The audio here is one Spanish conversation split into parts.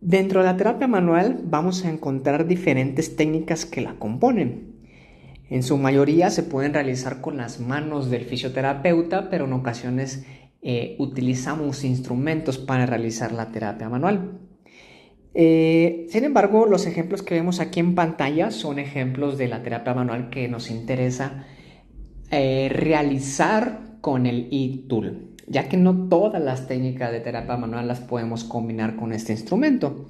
Dentro de la terapia manual vamos a encontrar diferentes técnicas que la componen. En su mayoría se pueden realizar con las manos del fisioterapeuta, pero en ocasiones utilizamos instrumentos para realizar la terapia manual. Sin embargo, los ejemplos que vemos aquí en pantalla son ejemplos de la terapia manual que nos interesa realizar con el e-tool, ya que no todas las técnicas de terapia manual las podemos combinar con este instrumento.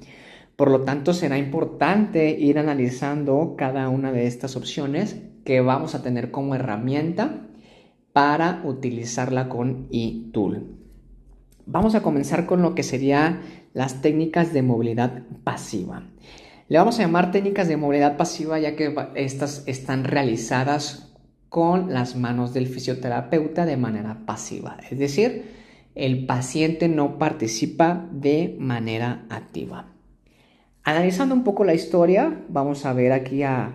Por lo tanto, será importante ir analizando cada una de estas opciones que vamos a tener como herramienta para utilizarla con e-tool. Vamos a comenzar con lo que serían las técnicas de movilidad pasiva. Le vamos a llamar técnicas de movilidad pasiva ya que estas están realizadas con las manos del fisioterapeuta de manera pasiva. Es decir, el paciente no participa de manera activa. Analizando un poco la historia, vamos a ver aquí a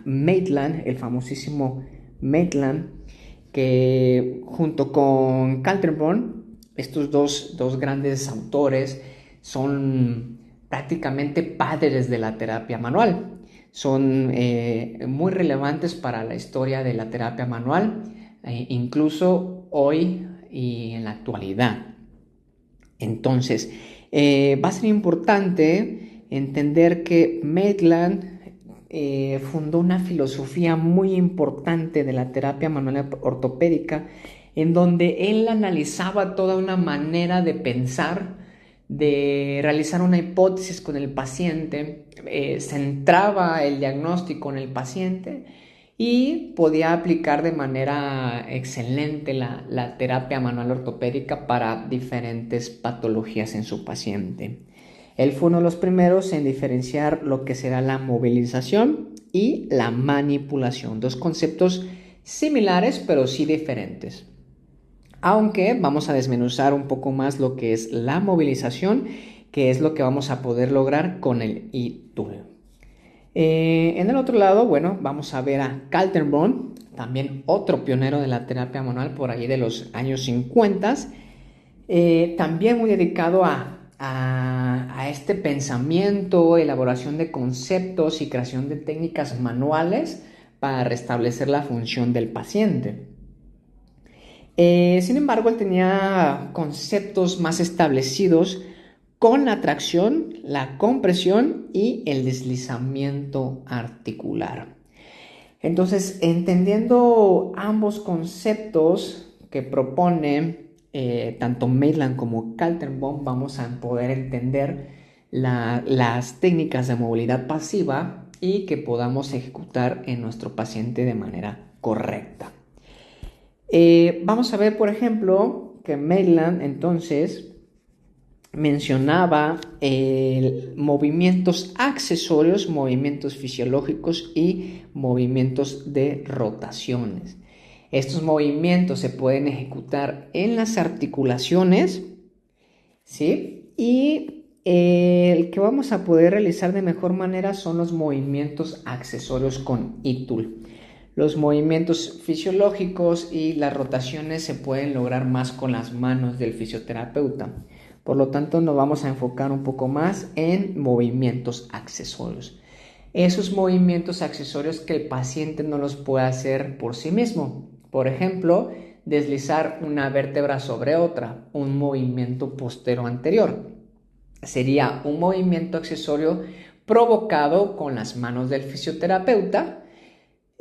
Maitland, el famosísimo Maitland, que junto con Kaltenborn, estos dos grandes autores son prácticamente padres de la terapia manual. Son muy relevantes para la historia de la terapia manual, incluso hoy y en la actualidad. Entonces, va a ser importante entender que Maitland fundó una filosofía muy importante de la terapia manual ortopédica, en donde él analizaba toda una manera de pensar, de realizar una hipótesis con el paciente, centraba el diagnóstico en el paciente y podía aplicar de manera excelente la terapia manual ortopédica para diferentes patologías en su paciente. Él fue uno de los primeros en diferenciar lo que será la movilización y la manipulación, dos conceptos similares pero sí diferentes. Aunque vamos a desmenuzar un poco más lo que es la movilización, que es lo que vamos a poder lograr con el e-tool. En el otro lado, bueno, vamos a ver a Kaltenborn, también otro pionero de la terapia manual por ahí de los años 50, también muy dedicado a este pensamiento, elaboración de conceptos y creación de técnicas manuales para restablecer la función del paciente. Sin embargo, él tenía conceptos más establecidos con la tracción, la compresión y el deslizamiento articular. Entonces, entendiendo ambos conceptos que propone tanto Maitland como Kaltenborn, vamos a poder entender las técnicas de movilidad pasiva y que podamos ejecutar en nuestro paciente de manera correcta. Vamos a ver, por ejemplo, que Maitland entonces mencionaba movimientos accesorios, movimientos fisiológicos y movimientos de rotaciones. Estos movimientos se pueden ejecutar en las articulaciones, ¿sí? Y el que vamos a poder realizar de mejor manera son los movimientos accesorios con e-tool. Los movimientos fisiológicos y las rotaciones se pueden lograr más con las manos del fisioterapeuta. Por lo tanto, nos vamos a enfocar un poco más en movimientos accesorios. Esos movimientos accesorios que el paciente no los puede hacer por sí mismo. Por ejemplo, deslizar una vértebra sobre otra, un movimiento postero anterior. Sería un movimiento accesorio provocado con las manos del fisioterapeuta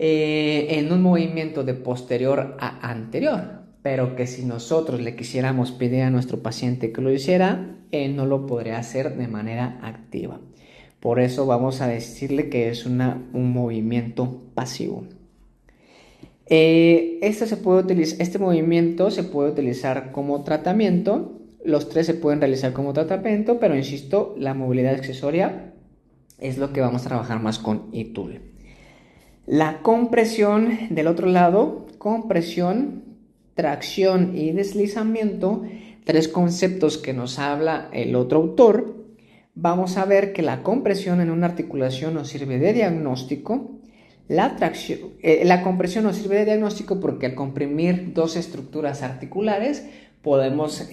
en un movimiento de posterior a anterior, pero que si nosotros le quisiéramos pedir a nuestro paciente que lo hiciera, él no lo podría hacer de manera activa. Por eso vamos a decirle que es un movimiento pasivo. Este movimiento se puede utilizar como tratamiento. Los tres se pueden realizar como tratamiento, pero insisto, la movilidad accesoria es lo que vamos a trabajar más con e-tool. La compresión del otro lado, compresión, tracción y deslizamiento, tres conceptos que nos habla el otro autor. Vamos a ver que la compresión en una articulación nos sirve de diagnóstico. La compresión nos sirve de diagnóstico porque al comprimir dos estructuras articulares podemos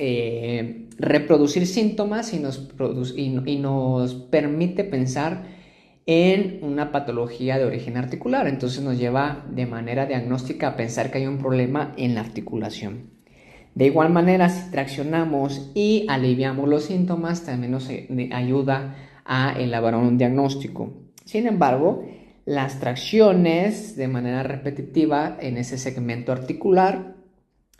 reproducir síntomas y nos permite pensar en una patología de origen articular. Entonces nos lleva de manera diagnóstica a pensar que hay un problema en la articulación. De igual manera, si traccionamos y aliviamos los síntomas, también nos ayuda a elaborar un diagnóstico. Sin embargo, las tracciones de manera repetitiva en ese segmento articular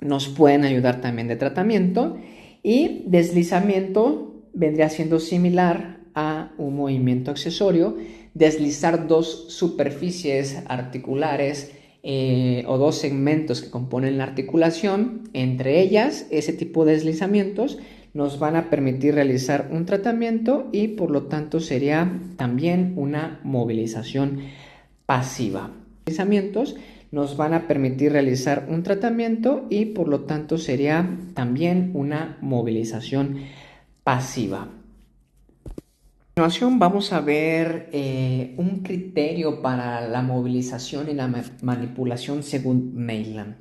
nos pueden ayudar también de tratamiento, y deslizamiento vendría siendo similar a un movimiento accesorio. Deslizar dos superficies articulares o dos segmentos que componen la articulación, entre ellas ese tipo de deslizamientos nos van a permitir realizar un tratamiento y por lo tanto sería también una movilización pasiva. Deslizamientos nos van a permitir realizar un tratamiento y por lo tanto sería también una movilización pasiva. A continuación vamos a ver un criterio para la movilización y la manipulación según Maitland.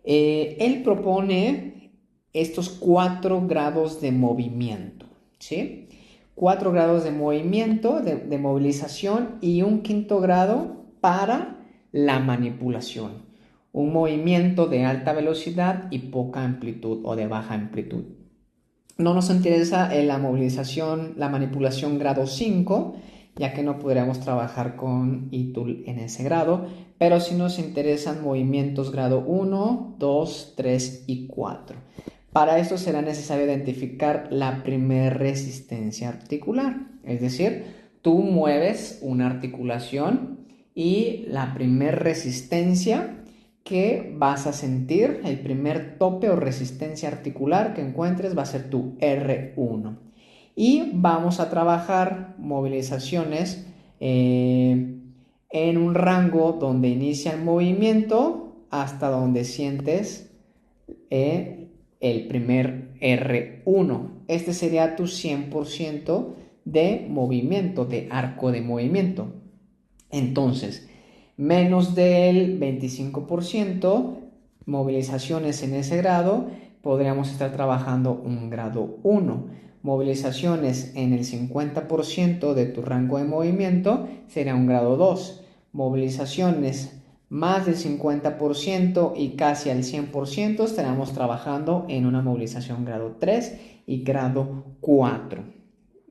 Él propone estos 4 grados de movimiento, ¿sí? 4 grados de movimiento, de movilización, y un 5.º grado para la manipulación. Un movimiento de alta velocidad y poca amplitud o de baja amplitud. No nos interesa la movilización, la manipulación grado 5, ya que no podríamos trabajar con e-tool en ese grado, pero sí nos interesan movimientos grado 1, 2, 3 y 4. Para esto será necesario identificar la primer resistencia articular, es decir, tú mueves una articulación y la primer resistencia que vas a sentir, el primer tope o resistencia articular que encuentres va a ser tu R1. Y vamos a trabajar movilizaciones en un rango donde inicia el movimiento hasta donde sientes el primer R1. Este sería tu 100% de movimiento, de arco de movimiento. Entonces, menos del 25% movilizaciones en ese grado, podríamos estar trabajando un grado 1. Movilizaciones en el 50% de tu rango de movimiento sería un grado 2. Movilizaciones más del 50% y casi al 100% estaremos trabajando en una movilización grado 3 y grado 4.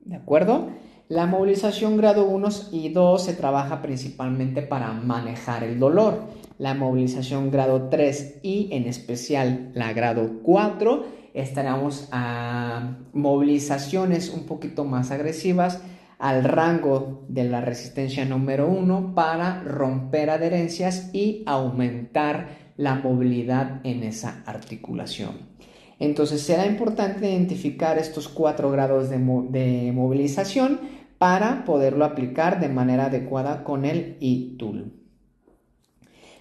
¿De acuerdo? La movilización grado 1 y 2 se trabaja principalmente para manejar el dolor. La movilización grado 3 y en especial la grado 4 estaremos a movilizaciones un poquito más agresivas al rango de la resistencia número 1 para romper adherencias y aumentar la movilidad en esa articulación. Entonces será importante identificar estos 4 grados de movilización para poderlo aplicar de manera adecuada con el e-tool.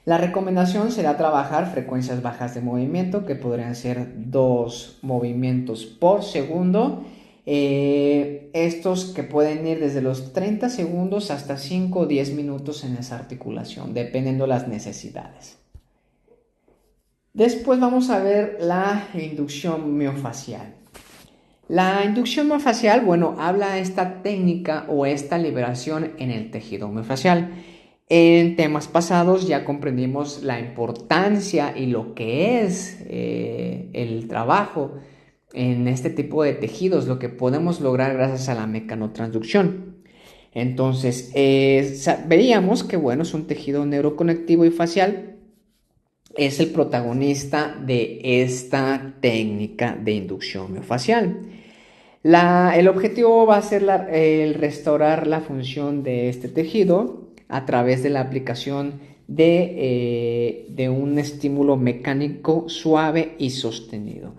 La recomendación será trabajar frecuencias bajas de movimiento, que podrían ser 2 movimientos por segundo. Estos que pueden ir desde los 30 segundos hasta 5 o 10 minutos en esa articulación, dependiendo de las necesidades. Después vamos a ver la inducción miofacial. La inducción miofacial, habla esta técnica o esta liberación en el tejido miofacial. En temas pasados ya comprendimos la importancia y lo que es el trabajo en este tipo de tejidos, lo que podemos lograr gracias a la mecanotransducción. Entonces, veíamos que es un tejido neuroconectivo y facial, es el protagonista de esta técnica de inducción miofacial. El objetivo va a ser el restaurar la función de este tejido a través de la aplicación de un estímulo mecánico suave y sostenido,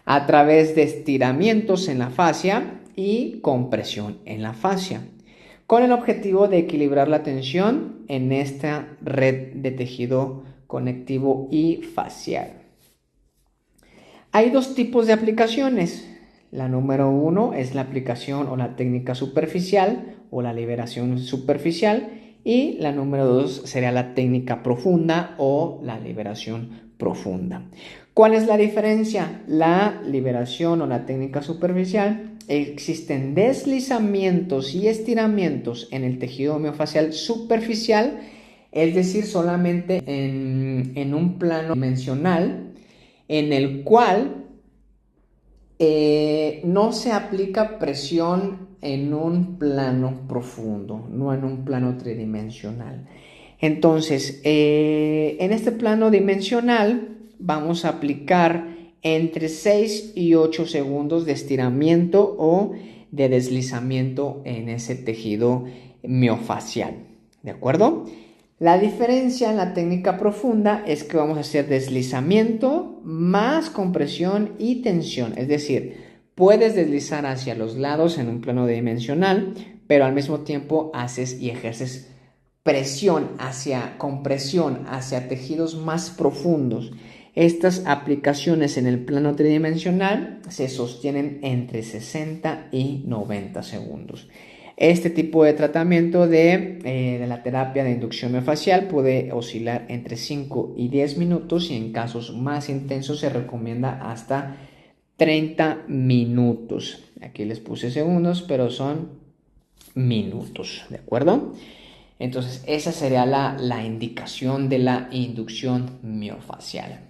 a través de estiramientos en la fascia y compresión en la fascia, con el objetivo de equilibrar la tensión en esta red de tejido conectivo y facial. Hay 2 tipos de aplicaciones. La número 1 es la aplicación o la técnica superficial o la liberación superficial, y la número 2 sería la técnica profunda o la liberación profunda. ¿Cuál es la diferencia? La liberación o la técnica superficial, existen deslizamientos y estiramientos en el tejido miofascial superficial, es decir, solamente en un plano dimensional, en el cual no se aplica presión en un plano profundo, no en un plano tridimensional. Entonces, en este plano dimensional vamos a aplicar entre 6 y 8 segundos de estiramiento o de deslizamiento en ese tejido miofascial. ¿De acuerdo? La diferencia en la técnica profunda es que vamos a hacer deslizamiento más compresión y tensión. Es decir, puedes deslizar hacia los lados en un plano dimensional, pero al mismo tiempo haces y ejerces compresión hacia tejidos más profundos. Estas aplicaciones en el plano tridimensional se sostienen entre 60 y 90 segundos. Este tipo de tratamiento de la terapia de inducción miofascial puede oscilar entre 5 y 10 minutos y en casos más intensos se recomienda hasta 30 minutos. Aquí les puse segundos, pero son minutos, ¿de acuerdo? Entonces, esa sería la indicación de la inducción miofascial.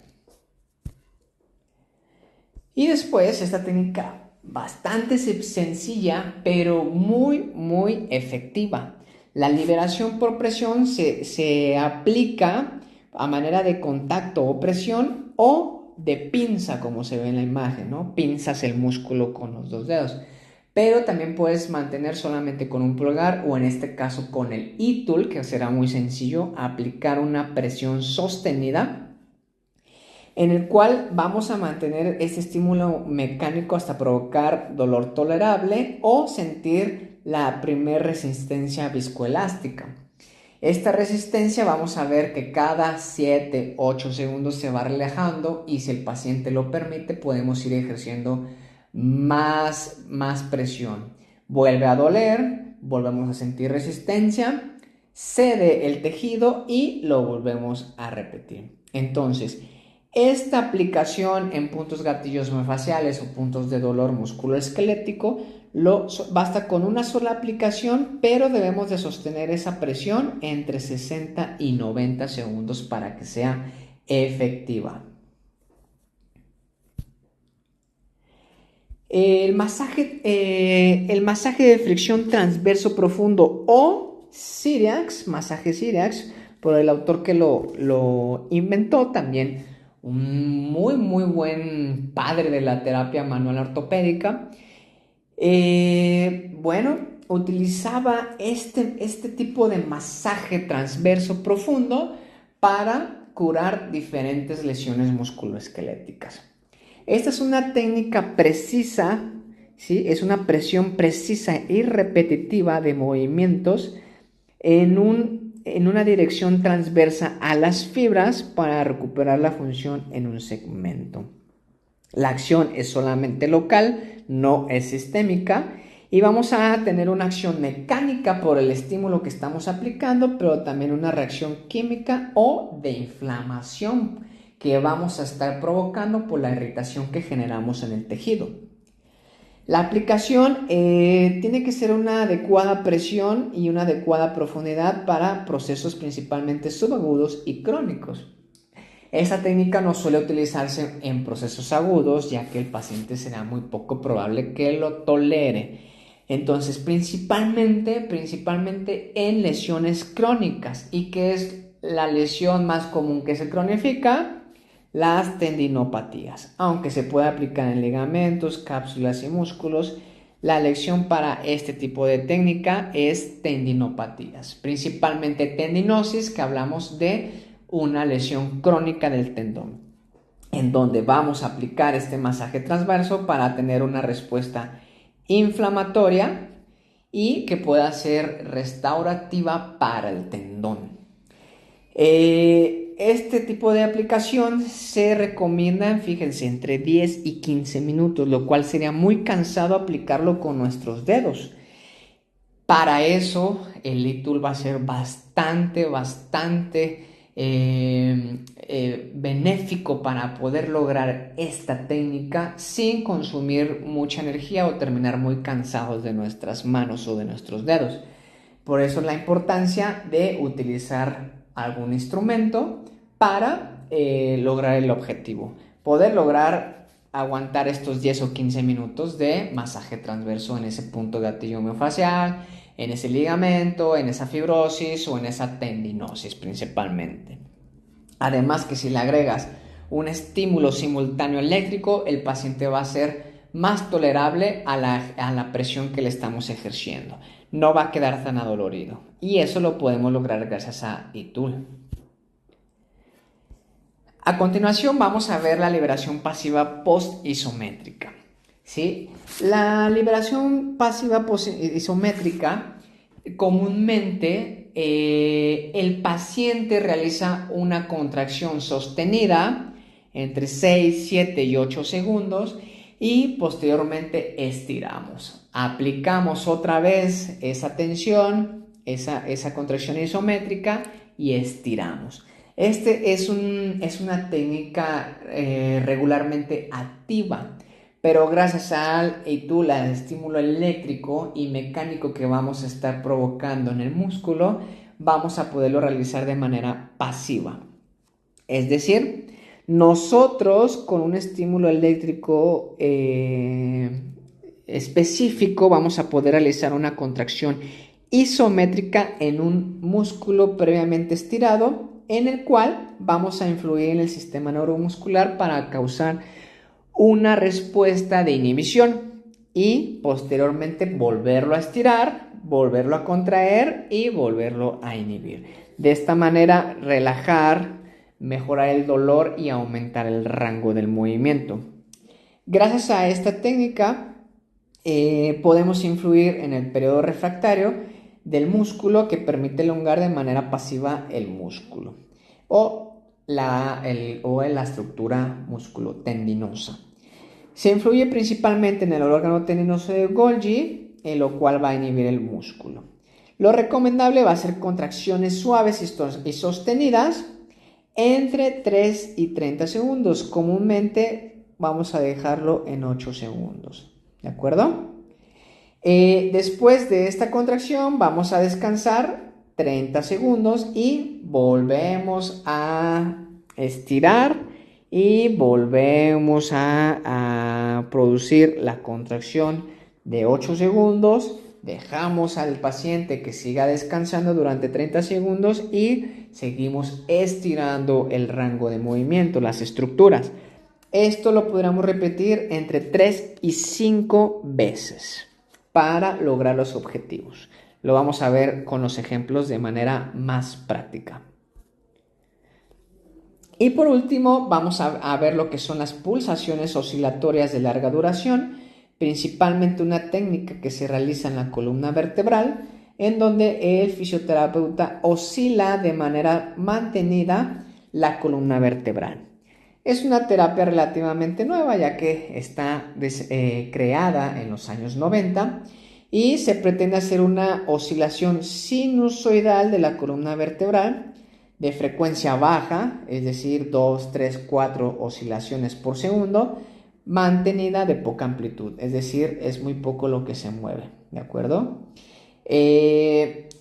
Y después, esta técnica bastante sencilla, pero muy efectiva. La liberación por presión se aplica a manera de contacto o presión o de pinza, como se ve en la imagen, ¿no? Pinzas el músculo con los dos dedos. Pero también puedes mantener solamente con un pulgar o en este caso con el E-Tool, que será muy sencillo, aplicar una presión sostenida en el cual vamos a mantener este estímulo mecánico hasta provocar dolor tolerable o sentir la primer resistencia viscoelástica. Esta resistencia vamos a ver que cada 7-8 segundos se va relajando y si el paciente lo permite podemos ir ejerciendo más presión. Vuelve a doler, volvemos a sentir resistencia, cede el tejido y lo volvemos a repetir. Entonces, esta aplicación en puntos gatillos miofasciales o puntos de dolor musculoesquelético basta con una sola aplicación, pero debemos de sostener esa presión entre 60 y 90 segundos para que sea efectiva. El masaje de fricción transverso profundo o Cyriax, masaje Cyriax, por el autor que lo inventó, también un muy buen padre de la terapia manual ortopédica. Utilizaba este tipo de masaje transverso profundo para curar diferentes lesiones musculoesqueléticas. Esta es una técnica precisa, ¿sí? Es una presión precisa y repetitiva de movimientos en una dirección transversa a las fibras para recuperar la función en un segmento. La acción es solamente local, no es sistémica y vamos a tener una acción mecánica por el estímulo que estamos aplicando, pero también una reacción química o de inflamación que vamos a estar provocando por la irritación que generamos en el tejido. La aplicación tiene que ser una adecuada presión y una adecuada profundidad para procesos principalmente subagudos y crónicos. Esta técnica no suele utilizarse en procesos agudos, ya que el paciente será muy poco probable que lo tolere. Entonces, principalmente en lesiones crónicas. ¿Y qué es la lesión más común que se cronifica? Las tendinopatías. Aunque se puede aplicar en ligamentos, cápsulas y músculos, la elección para este tipo de técnica es tendinopatías. Principalmente tendinosis, que hablamos de una lesión crónica del tendón, en donde vamos a aplicar este masaje transverso para tener una respuesta inflamatoria y que pueda ser restaurativa para el tendón. Este tipo de aplicación se recomienda, fíjense, entre 10 y 15 minutos, lo cual sería muy cansado aplicarlo con nuestros dedos. Para eso, el E-Tool va a ser bastante benéfico para poder lograr esta técnica sin consumir mucha energía o terminar muy cansados de nuestras manos o de nuestros dedos. Por eso la importancia de utilizar algún instrumento para lograr el objetivo. Poder lograr aguantar estos 10 o 15 minutos de masaje transverso en ese punto gatillo miofascial, en ese ligamento, en esa fibrosis o en esa tendinosis principalmente. Además que si le agregas un estímulo simultáneo eléctrico, el paciente va a ser más tolerable a la presión que le estamos ejerciendo. No va a quedar tan adolorido. Y eso lo podemos lograr gracias a ITUL. A continuación vamos a ver la liberación pasiva post-isométrica. ¿Sí? La liberación pasiva post-isométrica comúnmente el paciente realiza una contracción sostenida entre 6, 7 y 8 segundos y posteriormente estiramos. Aplicamos otra vez esa tensión, esa contracción isométrica y estiramos. Este es una técnica regularmente activa, pero gracias al ITUL, al estímulo eléctrico y mecánico que vamos a estar provocando en el músculo, vamos a poderlo realizar de manera pasiva. Es decir, nosotros con un estímulo eléctrico específico vamos a poder realizar una contracción isométrica en un músculo previamente estirado, en el cual vamos a influir en el sistema neuromuscular para causar una respuesta de inhibición y posteriormente volverlo a estirar, volverlo a contraer y volverlo a inhibir. De esta manera relajar, mejorar el dolor y aumentar el rango del movimiento. Gracias a esta técnica podemos influir en el periodo refractario del músculo que permite elongar de manera pasiva el músculo o la estructura musculotendinosa. Se influye principalmente en el órgano tendinoso de Golgi, en lo cual va a inhibir el músculo. Lo recomendable va a ser contracciones suaves y sostenidas entre 3 y 30 segundos. Comúnmente vamos a dejarlo en 8 segundos. ¿De acuerdo? Después de esta contracción vamos a descansar 30 segundos y volvemos a estirar y volvemos a producir la contracción de 8 segundos. Dejamos al paciente que siga descansando durante 30 segundos y seguimos estirando el rango de movimiento, las estructuras. Esto lo podríamos repetir entre 3 y 5 veces para lograr los objetivos. Lo vamos a ver con los ejemplos de manera más práctica. Y por último vamos a ver lo que son las pulsaciones oscilatorias de larga duración, principalmente una técnica que se realiza en la columna vertebral, en donde el fisioterapeuta oscila de manera mantenida la columna vertebral. Es una terapia relativamente nueva, ya que está creada en los años 90 y se pretende hacer una oscilación sinusoidal de la columna vertebral de frecuencia baja, es decir, 2, 3, 4 oscilaciones por segundo, mantenida de poca amplitud, es decir, es muy poco lo que se mueve, ¿de acuerdo?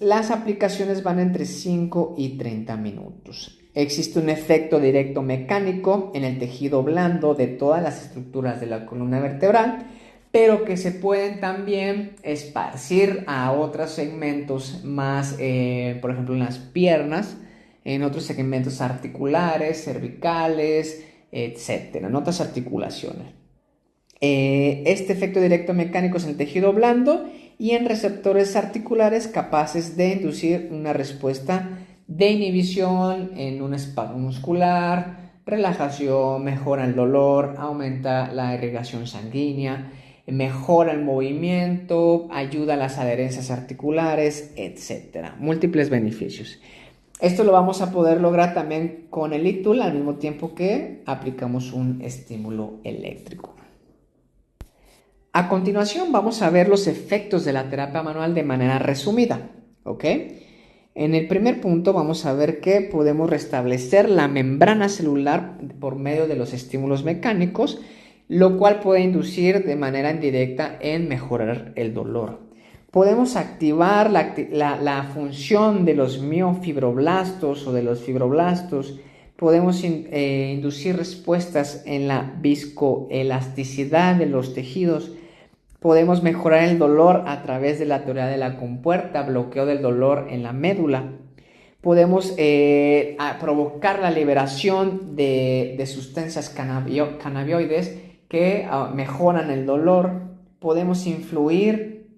Las aplicaciones van entre 5 y 30 minutos. Existe un efecto directo mecánico en el tejido blando de todas las estructuras de la columna vertebral, pero que se pueden también esparcir a otros segmentos más, por ejemplo, en las piernas, en otros segmentos articulares, cervicales, etcétera, en otras articulaciones. Este efecto directo mecánico es en el tejido blando y en receptores articulares capaces de inducir una respuesta de inhibición en un espasmo muscular, relajación, mejora el dolor, aumenta la irrigación sanguínea, mejora el movimiento, ayuda a las adherencias articulares, etc. Múltiples beneficios. Esto lo vamos a poder lograr también con el ITUL al mismo tiempo que aplicamos un estímulo eléctrico. A continuación vamos a ver los efectos de la terapia manual de manera resumida, ¿ok? En el primer punto vamos a ver que podemos restablecer la membrana celular por medio de los estímulos mecánicos, lo cual puede inducir de manera indirecta en mejorar el dolor. Podemos activar la función de los miofibroblastos o de los fibroblastos. Podemos inducir respuestas en la viscoelasticidad de los tejidos. Podemos mejorar el dolor a través de la teoría de la compuerta, bloqueo del dolor en la médula. Podemos provocar la liberación de sustancias cannabinoides que mejoran el dolor. Podemos influir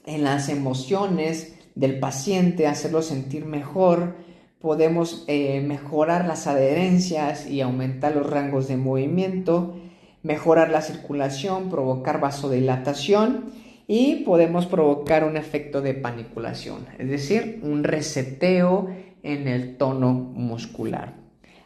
en las emociones del paciente, hacerlo sentir mejor. Podemos mejorar las adherencias y aumentar los rangos de movimiento, mejorar la circulación, provocar vasodilatación y podemos provocar un efecto de paniculación, es decir, un reseteo en el tono muscular.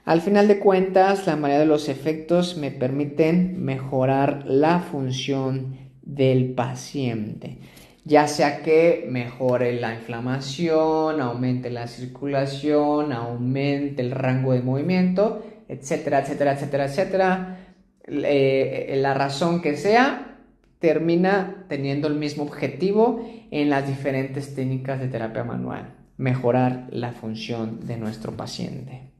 Al final de cuentas, la mayoría de los efectos me permiten mejorar la función del paciente, ya sea que mejore la inflamación, aumente la circulación, aumente el rango de movimiento, etcétera, etcétera, etcétera, etcétera. La razón que sea, termina teniendo el mismo objetivo en las diferentes técnicas de terapia manual: mejorar la función de nuestro paciente.